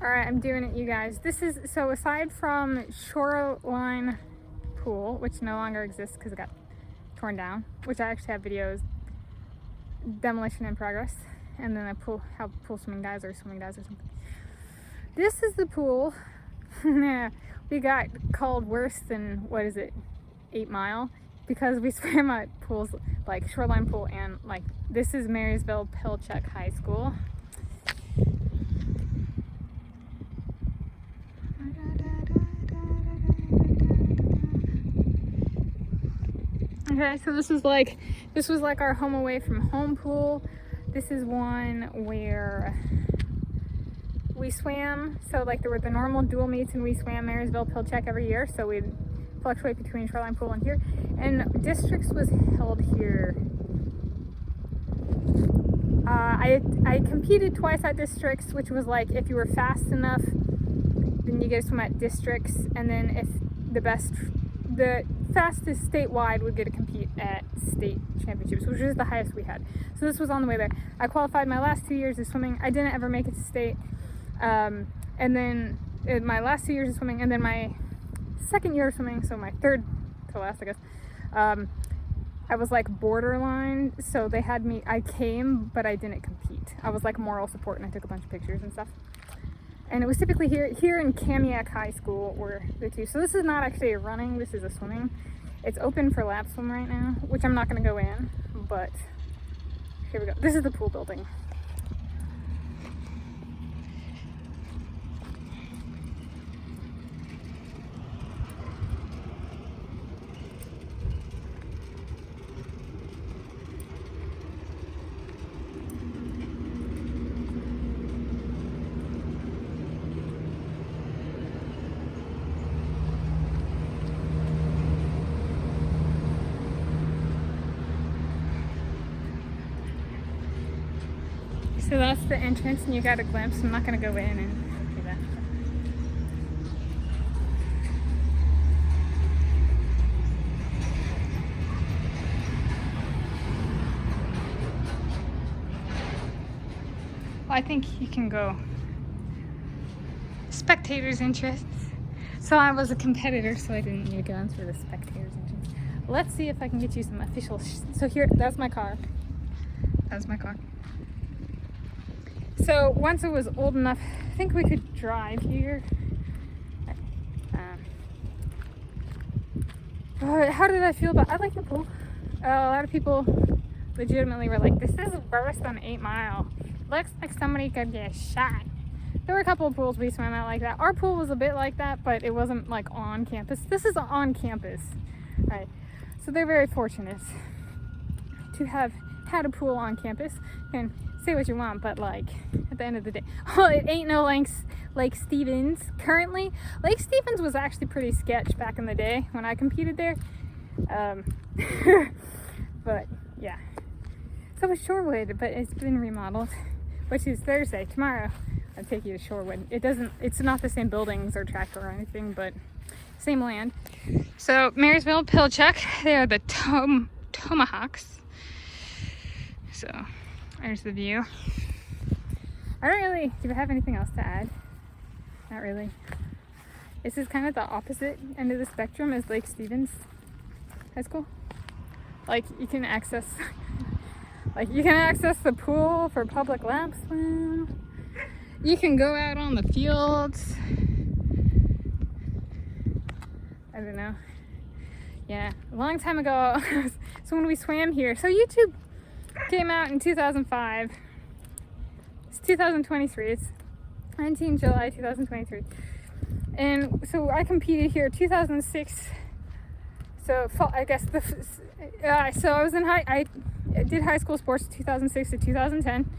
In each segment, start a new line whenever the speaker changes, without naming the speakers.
Alright, I'm doing it, you guys. This is, so aside from Shoreline Pool, which no longer exists because it got torn down, which I actually have videos, demolition in progress, and then I have pool swimming guys or swimming guys or something. This is the pool. We got called worse than, what is it, 8 Mile, because we swam at pools like Shoreline Pool, and like, this is Marysville Pilchuck High School. Okay, so this was like our home away from home pool. This is one where we swam. So like there were the normal dual meets, and we swam Marysville Pilchuck every year. So we'd fluctuate between Shoreline Pool and here. And districts was held here. I competed twice at districts, which was like if you were fast enough, then you get to swim at districts, and then if the fastest statewide would get to compete at state championships, which is the highest we had. So this was on the way there. I qualified my last 2 years of swimming. I didn't ever make it to state. And then my last 2 years of swimming, and then my second year of swimming, so my third to last, I guess, I was like borderline. So they had me, I came, but I didn't compete. I was like moral support, and I took a bunch of pictures and stuff. And it was typically here in Coralee High School were the two. So this is not actually a running, this is a swimming. It's open for lap swim right now, which I'm not gonna go in, but here we go. This is the pool building. So that's the entrance, and you got a glimpse. I'm not gonna go in and do that. Well, I think you can go. Spectators' interests. So I was a competitor, so I didn't need to go in for the spectators' interests. Let's see if I can get you some official. So here, that's my car. That's my car. So once it was old enough, I think we could drive here. How did I feel about? I like the pool. A lot of people legitimately were like, "This is worse than 8 Mile. Looks like somebody could get shot." There were a couple of pools we swam at like that. Our pool was a bit like that, but it wasn't like on campus. This is on campus, right? So they're very fortunate to have had a pool on campus. And say what you want, but like at the end of the day, well, it ain't no Lake Stevens currently. Lake Stevens was actually pretty sketch back in the day when I competed there. But yeah, so was Shorewood, but it's been remodeled, which is Thursday. Tomorrow I'll take you to Shorewood. It's not the same buildings or track or anything, but same land. So Marysville Pilchuck, they are the Tomahawks. So there's the view. I don't really, do I have anything else to add? Not really. This is kind of the opposite end of the spectrum as Lake Stevens High School. Like you can access the pool for public lap swim. You can go out on the fields. I don't know. Yeah, a long time ago, so when we swam here, so YouTube came out in 2005. It's 2023. It's 19 July 2023. And so I competed here 2006. So I guess so I was in I did high school sports 2006 to 2010.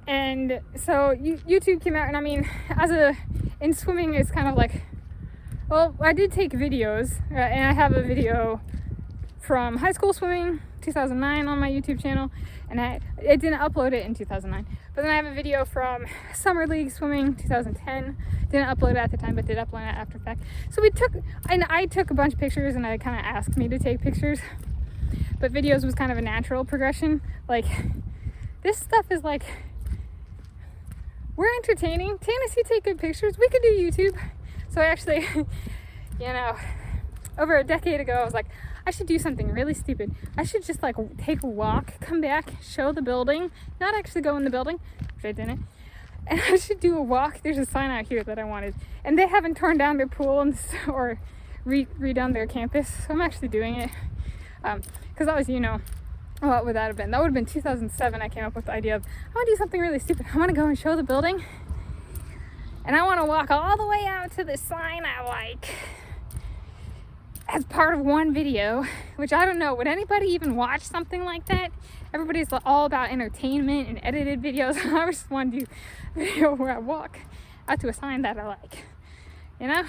And so YouTube came out, and I mean, in swimming, it's kind of like, well, I did take videos, and I have a video from high school swimming 2009 on my YouTube channel, and I didn't upload it in 2009. But then I have a video from Summer League swimming 2010. Didn't upload it at the time, but did upload it after fact. So I took a bunch of pictures, and I kind of asked me to take pictures. But videos was kind of a natural progression. Like This stuff is like, we're entertaining. Tanis, you take good pictures. We could do YouTube. So I actually, you know, over a decade ago, I was like, I should do something really stupid. I should just like take a walk, come back, show the building, not actually go in the building, which I didn't. And I should do a walk. There's a sign out here that I wanted. And they haven't torn down their pool or redone their campus. So I'm actually doing it. Because that was, you know, what would that have been? That would have been 2007. I came up with the idea of, I want to do something really stupid. I want to go and show the building. And I want to walk all the way out to the sign I like as part of one video, which I don't know. Would anybody even watch something like that? Everybody's all about entertainment and edited videos. I just want to do a video where I walk out to a sign that I like, you know?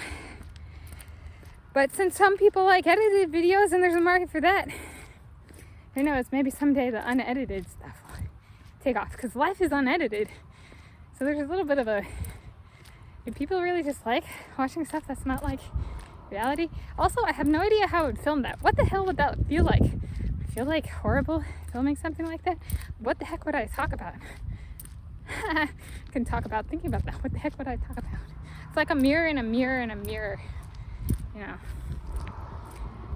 But since some people like edited videos and there's a market for that, who knows, maybe someday the unedited stuff will take off, because life is unedited. So there's a little bit of a, do people really just like watching stuff that's not like reality? Also, I have no idea how I would film that. What the hell would that feel like? Would it feel like horrible filming something like that? What the heck would I talk about? I can talk about thinking about that. What the heck would I talk about? It's like a mirror and a mirror and a mirror. You know,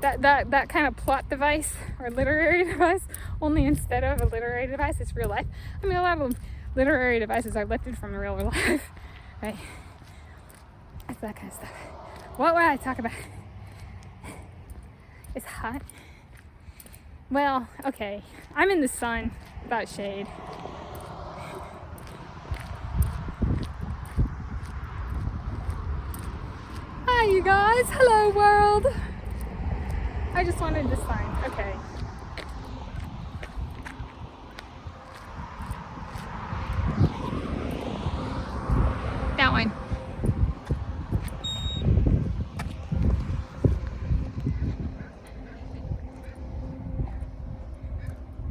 that kind of plot device or literary device, only instead of a literary device, it's real life. I mean, a lot of literary devices are lifted from real life, right? It's that kind of stuff. What would I talk about? It's hot. Well, okay, I'm in the sun without shade. Hi, you guys. Hello, world. I just wanted to sign. Okay. That one.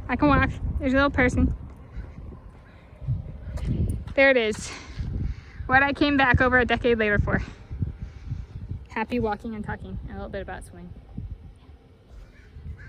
I can walk. There's a little person. There it is. What I came back over a decade later for. Happy walking and talking, and a little bit about swimming.